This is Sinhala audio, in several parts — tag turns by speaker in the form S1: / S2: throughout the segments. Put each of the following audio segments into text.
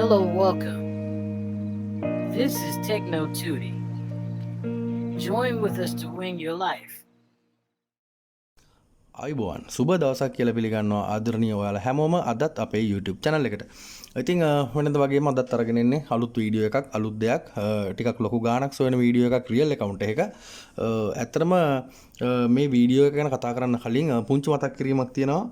S1: Hello, welcome. This is Techno Tootie. Join with us to win your life.
S2: අයිබෝන් සුබ දවසක් කියලා පිළිගන්නවා ආදරණීය ඔයාලා හැමෝම අදත් අපේ YouTube channel එකට. ඉතින් වෙනද වගේම අදත් අරගෙන ඉන්නේ අලුත් වීඩියෝ එකක් අලුත් දෙයක් ටිකක් ලොකු ගාණක් සොයන වීඩියෝ එකක් රියල් account එකක. ඇත්තටම මේ වීඩියෝ එක ගැන කතා කරන්න කලින් පුංචි මතක් කිරීමක් තියෙනවා.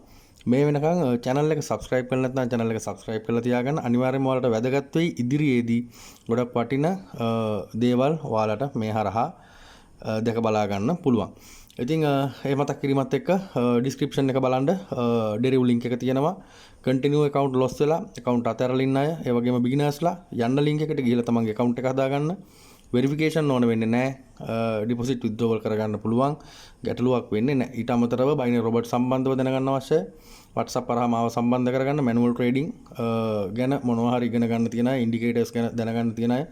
S2: මේ වෙනකන් channel එක subscribe කරලා නැත්නම් channel එක subscribe කරලා තියාගන්න. අනිවාර්යයෙන්ම ඔයාලට වැදගත් වෙයි ඉදිරියේදී ගොඩක් වටින දේවල් ඔයාලට මේ හරහා දැක බලා ගන්න පුළුවන්. ඉතින් ඒ මතක් කිරීමත් එක්ක ඩිස්ක්‍රිප්ෂන් එක බලන්න ඩෙරිව් ලින්ක් එක තියෙනවා. කන්ටිනියු account loss වෙලා account අතහැරලා ඉන්න අය ඒ වගේම beginnersලා යන්න ලින්ක් එකට ගිහලා තමන්ගේ account එක හදාගන්න. වෙරිෆිකේෂන් ඕන වෙන්නේ නැහැ. ඩිපොසිට් withdrawal කරගන්න පුළුවන්. ගැටලුවක් වෙන්නේ නැහැ. ඊට අමතරව binary robot සම්බන්ධව දැනගන්න අවශ්‍යයි. WhatsApp කරා මාව සම්බන්ධ කරගන්න manual trading ගැන මොනවා හරි ඉගෙන ගන්න තියෙන අය indicators ගැන දැනගන්න තියෙන අය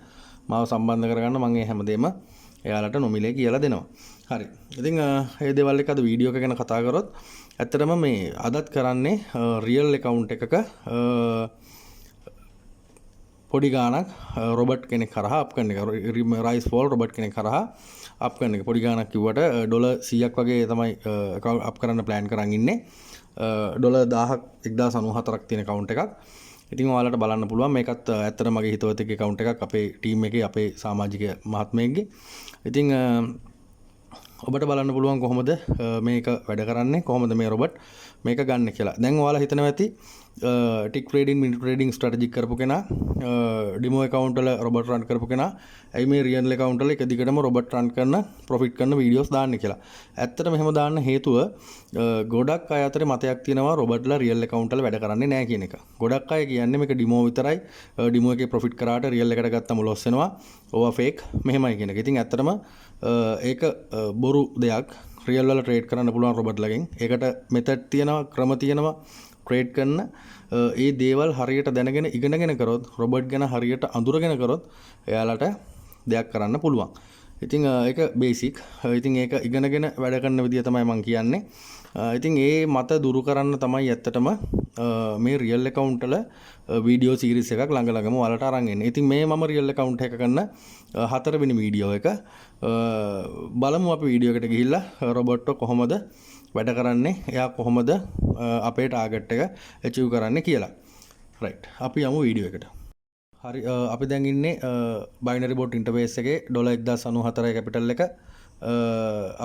S2: මාව සම්බන්ධ කරගන්න මම මේ හැමදේම එයාලට නොමිලේ කියලා දෙනවා. හරි. ඉතින් මේ දේවල් එක අද වීඩියෝ එක ගැන කතා කරොත් ඇත්තටම මේ අදත් කරන්නේ රියල් account එකක පොඩි ගාණක් රොබට් කෙනෙක් කරහා අප් කරන එක. රයිස් ෆෝල් රොබට් කෙනෙක් කරහා අප් කරන එක. පොඩි ගාණක් කිව්වට ඩොලර් 100ක් වගේ තමයි අප් කරන්න ප්ලෑන් කරන් ඉන්නේ. ඩොලර් 1000ක් 1094ක් තියෙන account එකක්. ඉතින් ඔයාලට බලන්න පුළුවන් මේකත් ඇත්තට මගේ හිතවතෙක්ගේ account එකක් අපේ ටීම් එකේ අපේ සමාජික මහත්මයෙක්ගේ. ඉතින් ඔබට බලන්න පුළුවන් කොහොමද මේක වැඩ කරන්නේ කොහොමද මේ රොබට් මේක ගන්න කියලා. දැන් ඔයාලා හිතනවා ඇති ටික් ට්‍රේඩින් මිනි ට්‍රේඩින් ස්ට්‍රැටජික් කරපු කෙනා ඩෙමෝ account වල රොබට් රන් කරපු කෙනා ඇයි මේ රියල් account වල එක දිගටම රොබට් රන් කරන ප්‍රොෆිට් කරන වීඩියෝස් දාන්නේ කියලා. ඇත්තට මෙහෙම දාන්න හේතුව ගොඩක් අය අතරේ මතයක් තියෙනවා රොබට්ලා රියල් account වල වැඩ කරන්නේ නැහැ කියන එක. ගොඩක් අය කියන්නේ මේක ඩෙමෝ විතරයි. ඩෙමෝ එකේ ප්‍රොෆිට් කරාට රියල් එකට ගත්තම ලොස් වෙනවා. ඕවා ෆේක් මෙහෙමයි කියන එක. ඉතින් ඇත්තටම ඒක බොරු දෙයක්. රියල් වල ට්‍රේඩ් කරන්න පුළුවන් රොබට්ලගෙන්. ඒකට මෙතඩ් තියෙනවා ක්‍රම තියෙනවා ට්‍රේඩ් කරන ඒ දේවල් හරියට දැනගෙන ඉගෙනගෙන කරොත් රොබට් ගැන හරියට අඳුරගෙන කරොත් එයාලට දෙයක් කරන්න පුළුවන්. ඉතින් ඒක බේසික්. ඉතින් ඒක ඉගෙනගෙන වැඩ කරන විදිය තමයි මම කියන්නේ. ඉතින් ඒ මත දුරු කරන්න තමයි ඇත්තටම මේ රියල් account වල වීඩියෝ සීරීස් එකක් ළඟ ළඟම ඔයාලට අරන් එන්නේ. ඉතින් මේ මම රියල් account එක කරන හතරවෙනි වීඩියෝ එක. බලමු අපි වීඩියෝ එකට ගිහිල්ලා රොබොට් කොහොමද වැඩ කරන්නේ එයා කොහොමද අපේ ටාගට් එක achieve කරන්නේ කියලා. right. අපි යමු වීඩියෝ එකට. හරි අපි දැන් ඉන්නේ binary bot interface එකේ $1094 capital එක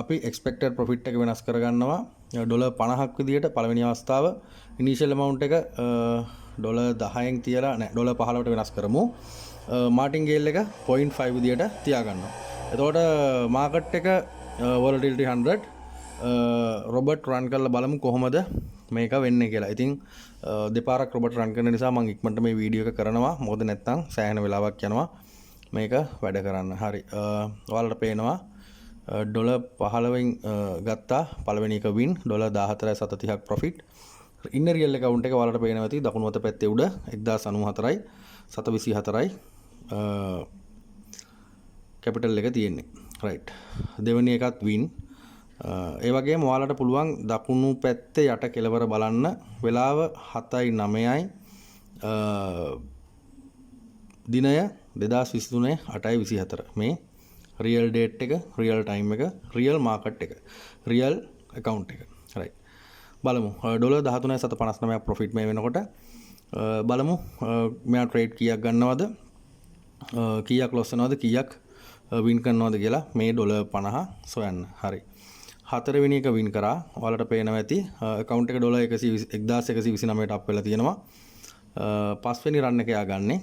S2: අපි expected profit එක වෙනස් කරගන්නවා $50ක් විදියට පළවෙනි අවස්ථාව initial amount එක $10න් තියලා නෑ $15ට වෙනස් කරමු. margin gain එක 0.5 විදියට තියාගන්නවා. එතකොට market එක volatility 100 රොබට් රන් කරලා බලමු කොහොමද මේක වෙන්නේ කියලා. ඉතින් දෙපාරක් රොබට් රන් කරන නිසා මම ඉක්මනට මේ වීඩියෝ එක කරනවා. මොකද නැත්තම් සෑහෙන වෙලාවක් යනවා මේක වැඩ කරන්න. හරි. ඔයාලට පේනවා $15න් ගත්තා පළවෙනි එක win $14.30ක් profit. ඉන්න රියල් account එක ඔයාලට පේනවා ඇති දකුණු අත පැත්තේ උඩ 1094යි 724යි capital එක තියෙන්නේ. right. දෙවෙනි එකත් win. ඒ වගේම ඔයාලට පුළුවන් දකුණු පැත්තේ යට කෙළවර බලන්න වෙලාව 7:09යි දිනය 2023 8:24 මේ රියල් ඩේට් එක රියල් ටයිම් එක රියල් මාකට් එක රියල් account එක. right. බලමු $13.759ක් ප්‍රොෆිට් මේ වෙනකොට. බලමු මෙයා ට්‍රේඩ් කීයක් ගන්නවද කීයක් ලොස් වෙනවද කීයක් වින් කරනවද කියලා මේ $50 සොයන්න. හරි. හතරවෙනි එක වින් කරා. ඔයාලට පේනවා ඇති account එක $1129ට අප් වෙලා තියෙනවා. පස්වෙනි රන් එක යා ගන්නේ.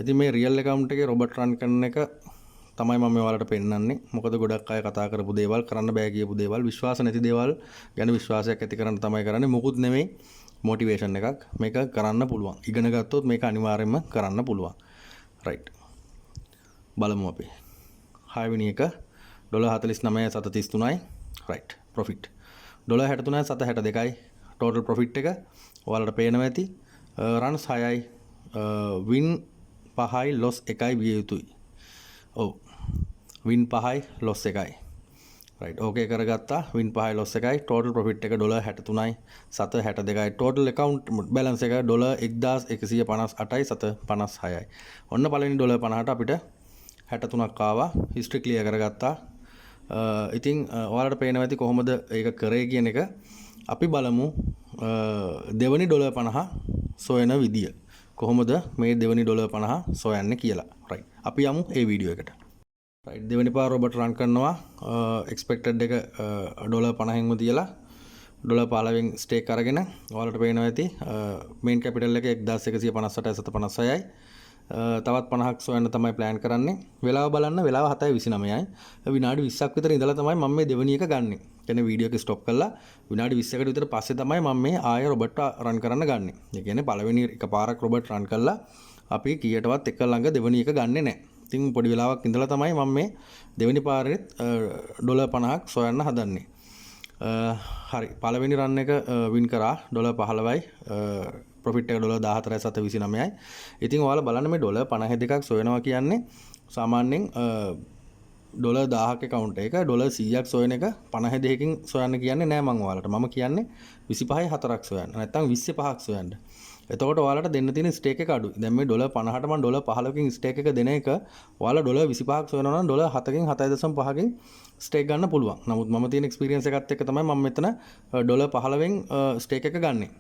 S2: ඉතින් මේ රියල් account එකේ රොබට් රන් කරන එක තමයි මම ඔයාලට පෙන්නන්නේ. මොකද ගොඩක් අය කතා කරපු දේවල් කරන්න බෑ කියපු දේවල් විශ්වාස නැති දේවල් ගැන විශ්වාසයක් ඇති කරන්න තමයි කරන්නේ. මොකුත් නෙමෙයි මොටිවේෂන් එකක්. මේක කරන්න පුළුවන්. ඉගෙන ගත්තොත් මේක අනිවාර්යයෙන්ම කරන්න පුළුවන්. right. බලමු අපි. 6 වෙනි එක $49.733යි. right. profit $63.762යි total profit එක. ඔයාලට පේනවා ඇති runs 6යි win 5යි loss 1යි විය යුතුයි. ඔව් win 5යි loss 1යි. රයිට් ඕකේ කරගත්තා වින් 5 ලොස් එකයි ටෝටල් ප්‍රොෆිට් එක $63යි 762යි ටෝටල් account balance එක $1158යි 756යි ඔන්න පළවෙනි $50ට අපිට 63ක් ආවා හිස්ටරි ක්ලියර් කරගත්තා ඉතින් ඔයාලට පේනවා ඇති කොහොමද ඒක කරේ කියන එක අපි බලමු දෙවනි $50 සොයන විදිය කොහොමද මේ දෙවනි $50 සොයන්නේ කියලා රයිට් අපි යමු ඒ වීඩියෝ එකට රයිට් දෙවෙනි පාර රොබට් රන් කරනවා එක්ස්පෙක්ටඩ් එක $50න්ම තියලා $15න් ස්ටේක් අරගෙන ඔයාලට පේනවා ඇති මේන් කැපිටල් එක 1158.756යි තවත් 50ක් සොයන්න තමයි ප්ලෑන් කරන්නේ වෙලාව බලන්න වෙලාව 7:29යි විනාඩි 20ක් විතර ඉඳලා තමයි මම මේ දෙවෙනි එක ගන්නෙ කියන්නේ වීඩියෝ එක ස්ටොප් කරලා විනාඩි 20කට විතර පස්සේ තමයි මම මේ ආයෙ රොබට් රන් කරන්න ගන්නෙ ඒ කියන්නේ පළවෙනි එකපාරක් රොබට් රන් කරලා අපි කීයටවත් එක ළඟ දෙවෙනි එක ගන්නෙ නැහැ ඉතින් පොඩි වෙලාවක් ඉඳලා තමයි මම මේ දෙවෙනි පාරෙත් $50ක් සොයන්න හදන්නේ හරි පළවෙනි රන් එක වින් කරා $15යි ප්‍රොෆිට් එක $14.729යි ඉතින් ඔයාලා බලන්න මේ $52ක් සොයනවා කියන්නේ සාමාන්‍යයෙන් $1000ක account එක $100ක් සොයන එක 52කින් සොයන්න කියන්නේ නෑ මම ඔයාලට මම කියන්නේ 25යි 4ක් සොයන්න නැත්නම් 25ක් සොයන්න එතකොට ඔයාලට දෙන්න තියෙන ස්ටේක් එක අඩුයි දැන් මේ $50ට මම $15කින් ස්ටේක් එක දෙන එක ඔයාලා $25ක් සොයනවා නම් $7කින් 7.5කින් ස්ටේක් ගන්න පුළුවන් නමුත් මම තියෙන එක්ස්පීරියන්ස් එකත් එක්ක තමයි මම මෙතන $15න් ස්ටේක් එක ගන්නෙ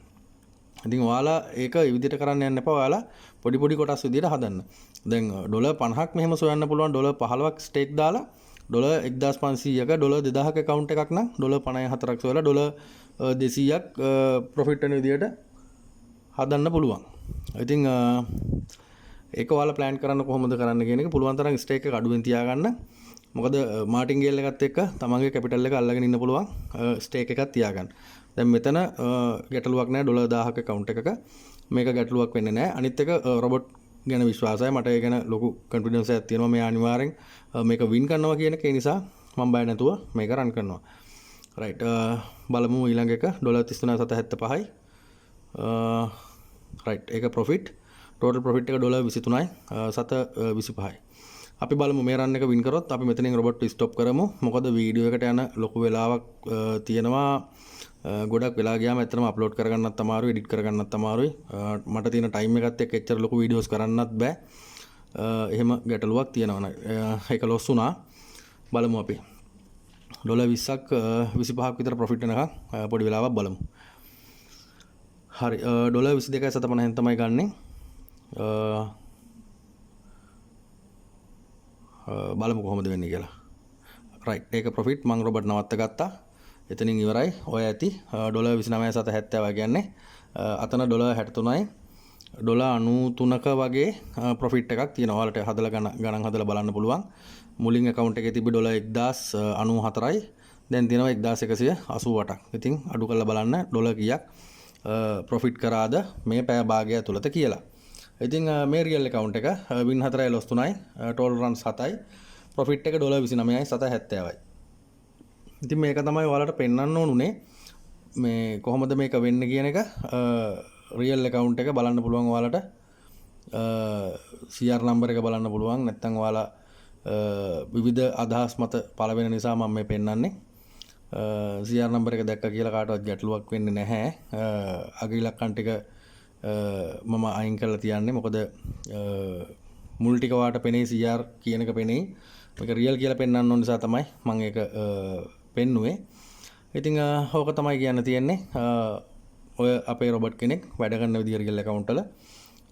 S2: ඉතින් ඔයාලා ඒක ඒ විදිහට කරන්න යන්න එපා ඔයාලා පොඩි පොඩි කොටස් විදිහට හදන්න දැන් $50ක් මෙහෙම සොයන්න පුළුවන් $15ක් ස්ටේක් දාලා $1500ක $2000ක account එකක් නම් $54ක් සොයලා $200ක් ප්‍රොෆිට් වෙන විදිහට හදන්න පුළුවන් ඉතින් ඒක ඔයාලා ප්ලෑන් කරන්න කොහොමද කරන්න කියන එක පුළුවන් තරම් ස්ටේක් එක අඩුවෙන් තියාගන්න මොකද මාටින්ගේල් එකත් එක්ක තමන්ගේ කැපිටල් එක අල්ලගෙන ඉන්න පුළුවන් ස්ටේක් එකක් තියාගන්න දැන් මෙතන ගැටලුවක් නැහැ $1000ක account එකක මේක ගැටලුවක් වෙන්නේ නැහැ අනිත් එක රොබොට් ගැන විශ්වාසයි මට ඒ ගැන ලොකු කොන්ෆිඩන්ස් එකක් තියෙනවා මේ අනිවාර්යෙන් මේක වින් කරනවා කියන එක නිසා මම බය නැතුව මේක රන් කරනවා රයිට් බලමු ඊළඟ එක $33.75යි රයිට් ඒක ප්‍රොෆිට් ටෝටල් ප්‍රොෆිට් එක $23යි 725යි අපි බලමු මේ රන් එක වින් කරොත් අපි මෙතනින් රොබොට් ස්ටොප් කරමු මොකද වීඩියෝ එකට යන ලොකු වෙලාවක් තියෙනවා ගොඩක් වෙලා ගියාම ඇත්තටම අප්ලෝඩ් කරගන්නත් අමාරුයි එඩිට් කරගන්නත් අමාරුයි මට තියෙන ටයිම් එකත් එක්ක එච්චර ලොකු වීඩියෝස් කරන්නත් බෑ එහෙම ගැටලුවක් තියෙනවා ඒක ලොස් වුණා බලමු අපි $20ක් 25ක් විතර ප්‍රොෆිට් වෙනකන් පොඩි වෙලාවක් බලමු හරි $22.50න් තමයි ගන්නෙ බලමු කොහොමද වෙන්නේ කියලා රයිට් ඒක ප්‍රොෆිට් මම රොබට් නවත්ත ගත්තා එතනින් ඉවරයි ඔය ඇති $29.70 කියන්නේ අතන $63යි $93ක වගේ ප්‍රොෆිට් එකක් තියෙනවා ඔයාලට හදලා ගණන් හදලා බලන්න පුළුවන් මුලින් account එකේ තිබ්බ $1094යි දැන් තියෙනවා 1188ක් ඉතින් අඩු කරලා බලන්න ඩොලර් කීයක් ප්‍රොෆිට් කරාද මේ පැය භාගය ඇතුළත කියලා ඉතින් මේ රියල් account එක win 4යි loss 3යි total runs 7යි profit එක $29යි 770යි ඉතින් මේක තමයි ඔයාලට පෙන්වන්න ඕනුනේ මේ කොහොමද මේක වෙන්නේ කියන එක රියල් account එක බලන්න පුළුවන් ඔයාලට CR number එක බලන්න පුළුවන් නැත්නම් ඔයාලා විවිධ අදහස් මත පළවෙන නිසා මම මේ පෙන්වන්නේ CR number එක දැක්ක කියලා කාටවත් ගැටලුවක් වෙන්නේ නැහැ අග ඉලක්කම් ටික මම අයින් කරලා තියන්නේ මොකද මුල් ටික වාට පෙනේ CR කියන එක පෙනේ මේක රියල් කියලා පෙන්වන්න ඕන නිසා තමයි මම ඒක පෙන්නුවේ ඉතින් ඕක තමයි කියන්න තියෙන්නේ ඔය අපේ රොබට් කෙනෙක් වැඩ කරන විදිය රියල් account වල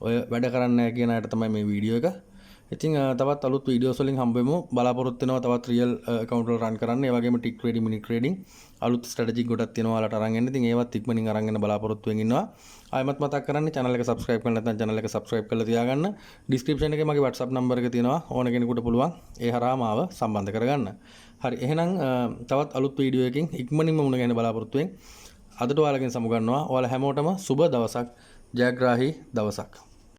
S2: ඔය වැඩ කරන්නේ නැහැ කියන අයට තමයි මේ වීඩියෝ එක ඉතින් තවත් අලුත් වීඩියෝස් වලින් හම්බෙමු බලාපොරොත්තු වෙනවා තවත් රියල් account වල run කරන්න ඒ වගේම tick trading mini trading අලුත් strategy ගොඩක් තියෙනවා ඔයාලට අරන් එන්න ඉතින් ඒවත් ඉක්මනින් අරන් එන්න බලාපොරොත්තු වෙමින් ඉන්නවා ආයෙමත් මතක් කරන්නේ channel එක subscribe කරලා නැත්නම් channel එක subscribe කරලා තියාගන්න description එකේ මගේ WhatsApp number එක තියෙනවා ඕන කෙනෙකුට පුළුවන් ඒ හරහා මාව සම්බන්ධ කරගන්න හරි එහෙනම් තවත් අලුත් වීඩියෝ එකකින් ඉක්මනින්ම මුණ ගැහෙන්න බලාපොරොත්තු වෙමින් අදට ඔයාලගෙන් සමු ගන්නවා ඔයාලා හැමෝටම සුබ දවසක් ජයග්‍රාහී දවසක්